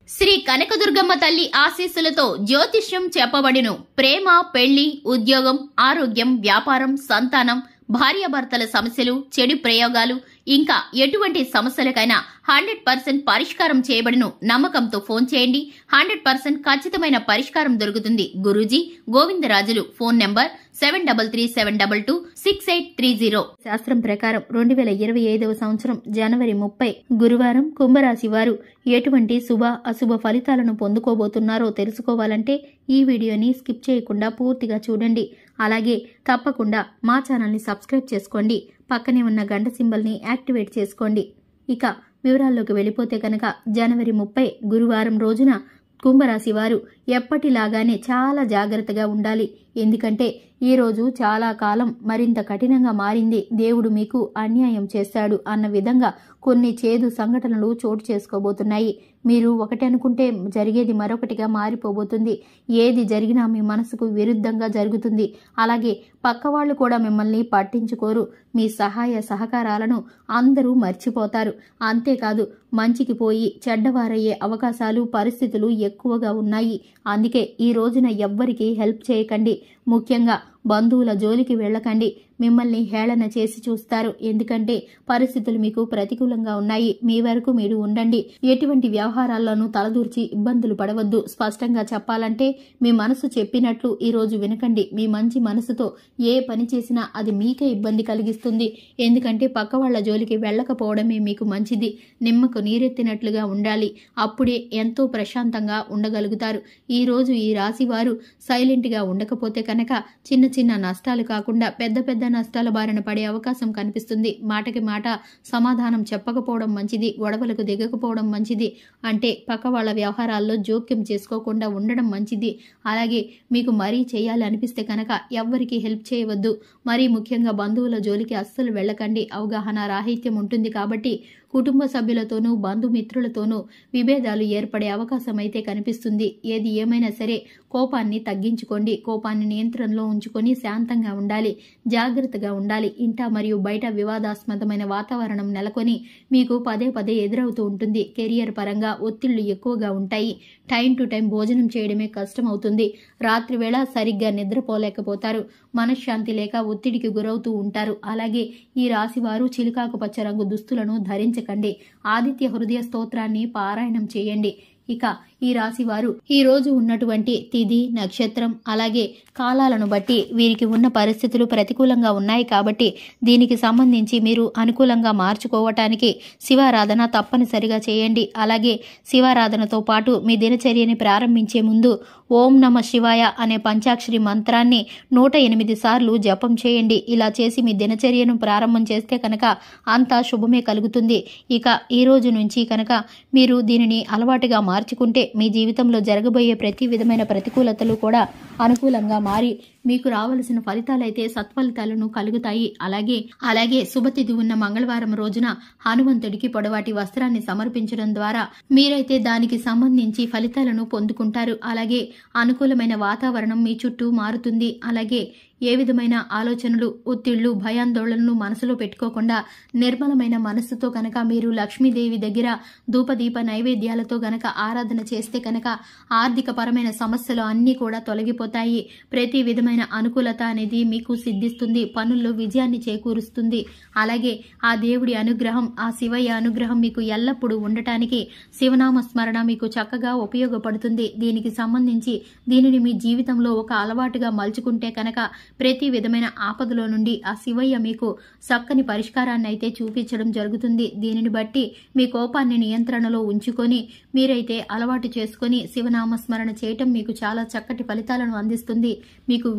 శ్రీ కనకదుర్గమ్మ తల్లి ఆశీస్సులతో జ్యోతిష్యం చెప్పబడును. ప్రేమ, పెళ్లి, ఉద్యోగం, ఆరోగ్యం, వ్యాపారం, సంతానం, భార్యాభర్తల సమస్యలు, చెడు ప్రయోగాలు, ఇంకా ఎటువంటి సమస్యలకైనా 100% పరిష్కారం చేయబడును. నమ్మకంతో ఫోన్ చేయండి. 100% ఖచ్చితమైన పరిష్కారం దొరుకుతుంది. గురూజీ గోవిందరాజులు. Phone number 7337226830. శాస్త్రం ప్రకారం 2025వ సంవత్సరం జనవరి 30 గురువారం కుంభరాశి వారు ఎటువంటి శుభ అశుభ ఫలితాలను పొందుకోబోతున్నారో తెలుసుకోవాలంటే ఈ వీడియోని స్కిప్ చేయకుండా పూర్తిగా చూడండి. అలాగే తప్పకుండా మా ఛానల్ని సబ్స్క్రైబ్ చేసుకోండి. పక్కనే ఉన్న గంట సింబల్ని యాక్టివేట్ చేసుకోండి. ఇక వివరాల్లోకి వెళ్ళిపోతే కనుక జనవరి 30 గురువారం రోజున కుంభరాశి వారు ఎప్పటిలాగానే చాలా జాగ్రత్తగా ఉండాలి. ఎందుకంటే ఈ రోజు చాలా కాలం మరింత కఠినంగా మారింది. దేవుడు మీకు అన్యాయం చేస్తాడు అన్న విధంగా కొన్ని చేదు సంఘటనలు చోటు చేసుకోబోతున్నాయి. మీరు ఒకటి అనుకుంటే జరిగేది మరొకటిగా మారిపోబోతుంది. ఏది జరిగినా మీ మనసుకు విరుద్ధంగా జరుగుతుంది. అలాగే పక్కవాళ్లు కూడా మిమ్మల్ని పట్టించుకోరు. మీ సహాయ సహకారాలను అందరూ మర్చిపోతారు. అంతేకాదు మంచికి పోయి చెడ్డవారయ్యే అవకాశాలు, పరిస్థితులు ఎక్కువగా ఉన్నాయి. అందుకే ఈ రోజున ఎవ్వరికీ హెల్ప్ చేయకండి. ముఖ్యంగా బంధువుల జోలికి వెళ్ళకండి. మిమ్మల్ని హేళన చేసి చూస్తారు. ఎందుకంటే పరిస్థితులు మీకు ప్రతికూలంగా ఉన్నాయి. మీ వరకు మీరు ఉండండి. ఎటువంటి వ్యవహారాల్లోనూ తలదూర్చి ఇబ్బందులు పడవద్దు. స్పష్టంగా చెప్పాలంటే మీ మనసు చెప్పినట్లు ఈ రోజు వినకండి. మీ మంచి మనసుతో ఏ పని చేసినా అది మీకే ఇబ్బంది కలిగిస్తుంది. ఎందుకంటే పక్క వాళ్ల జోలికి వెళ్ళకపోవడమే మీకు మంచిది. నిమ్మకు నీరెత్తినట్లుగా ఉండాలి. అప్పుడే ఎంతో ప్రశాంతంగా ఉండగలుగుతారు. ఈ రోజు ఈ రాశి వారు సైలెంట్ గా ఉండకపోతే కనుక చిన్న చిన్న నష్టాలు కాకుండా పెద్ద పెద్ద నష్టాల బారిన పడే అవకాశం కనిపిస్తుంది. మాటకి మాట సమాధానం చెప్పకపోవడం మంచిది. గొడవలకు దిగకపోవడం మంచిది. అంటే పక్క వాళ్ళ వ్యవహారాల్లో జోక్యం చేసుకోకుండా ఉండడం మంచిది. అలాగే మీకు మరీ చేయాలి అనిపిస్తే కనుక ఎవ్వరికీ హెల్ప్ చేయవద్దు. మరీ ముఖ్యంగా బంధువుల జోలికి అస్సలు వెళ్ళకండి. అవగాహన రాహిత్యం ఉంటుంది కాబట్టి కుటుంబ సభ్యులతోనూ బంధుమిత్రులతోనూ విభేదాలు ఏర్పడే అవకాశం అయితే కనిపిస్తుంది. ఏది ఏమైనా సరే కోపాన్ని తగ్గించుకోండి. కోపాన్ని నియంత్రణలో ఉంచుకొని శాంతంగా ఉండాలి. జాగ్రత్తగా ఉండాలి. ఇంట మరియు బయట వివాదాస్పదమైన వాతావరణం నెలకొని మీకు పదే పదే ఎదురవుతూ ఉంటుంది. కెరియర్ పరంగా ఒత్తిళ్లు ఎక్కువగా ఉంటాయి. టైం టు టైం భోజనం చేయడమే కష్టమవుతుంది. రాత్రి వేళ సరిగ్గా నిద్రపోలేకపోతారు. మనశ్శాంతి లేక ఒత్తిడికి గురవుతూ ఉంటారు. అలాగే ఈ రాశి వారు చిలుకాకు పచ్చ రంగు దుస్తులను ధరించకండి. ఆదిత్య హృదయ స్తోత్రాన్ని పారాయణం చేయండి. ఇక ఈ రాశి వారు ఈ రోజు ఉన్నటువంటి తిథి, నక్షత్రం, అలాగే కాలాలను బట్టి వీరికి ఉన్న పరిస్థితులు ప్రతికూలంగా ఉన్నాయి కాబట్టి దీనికి సంబంధించి మీరు అనుకూలంగా మార్చుకోవటానికి శివారాధన తప్పనిసరిగా చేయండి. అలాగే శివారాధనతో పాటు మీ దినచర్యని ప్రారంభించే ముందు ఓం నమ శివాయ అనే పంచాక్షరి మంత్రాన్ని 108 సార్లు జపం చేయండి. ఇలా చేసి మీ దినచర్యను ప్రారంభం చేస్తే కనుక అంతా శుభమే కలుగుతుంది. ఇక ఈ రోజు నుంచి కనుక మీరు దీనిని అలవాటుగా మార్చుకుంటే మీ జీవితంలో జరగబోయే ప్రతి విధమైన ప్రతికూలతలు కూడా అనుకూలంగా మారి మీకు రావలసిన ఫలితాలైతే సత్ఫలితాలను కలుగుతాయి. అలాగే శుభతిథి ఉన్న మంగళవారం రోజున హనుమంతుడికి పొడవాటి వస్త్రాన్ని సమర్పించడం ద్వారా మీరైతే దానికి సంబంధించి ఫలితాలను పొందుకుంటారు. అలాగే అనుకూలమైన వాతావరణం మీ చుట్టూ మారుతుంది. అలాగే ఏ విధమైన ఆలోచనలు, ఒత్తిళ్లు, భయాందోళనలు మనసులో పెట్టుకోకుండా నిర్మలమైన మనస్సుతో కనుక మీరు లక్ష్మీదేవి దగ్గర ధూపదీప నైవేద్యాలతో గనక ఆరాధన చేస్తే కనుక ఆర్థిక పరమైన సమస్యలు అన్నీ కూడా తొలగిపోతాయి. ప్రతి విధమైన అనుకూలత అనేది మీకు సిద్ధిస్తుంది. పనుల్లో విజయాన్ని చేకూరుస్తుంది. అలాగే ఆ దేవుడి అనుగ్రహం, ఆ శివయ్య అనుగ్రహం మీకు ఎల్లప్పుడూ ఉండటానికి శివనామ స్మరణ మీకు చక్కగా ఉపయోగపడుతుంది. దీనికి సంబంధించి దీనిని మీ జీవితంలో ఒక అలవాటుగా మలుచుకుంటే కనుక ప్రతి విధమైన ఆపదలో నుండి ఆ శివయ్య మీకు చక్కని పరిష్కారాన్ని అయితే చూపించడం జరుగుతుంది. దీనిని బట్టి మీ కోపాన్ని నియంత్రణలో ఉంచుకొని మీరైతే అలవాటు చేసుకుని శివనామ స్మరణ చేయటం మీకు చాలా చక్కటి ఫలితాలను అందిస్తుంది. మీకు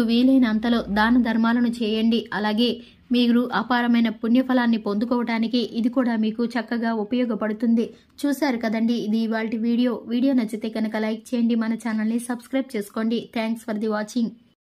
వీలైనంతలో దాన ధర్మాలను చేయండి. అలాగే మీరు అపారమైన పుణ్యఫలాన్ని పొందుకోవడానికి ఇది కూడా మీకు చక్కగా ఉపయోగపడుతుంది. చూశారు కదండి, ఇది ఇవాల్టి వీడియో నచ్చితే కనుక లైక్ చేయండి. మన ఛానల్ని సబ్స్క్రైబ్ చేసుకోండి. Thanks for the watching.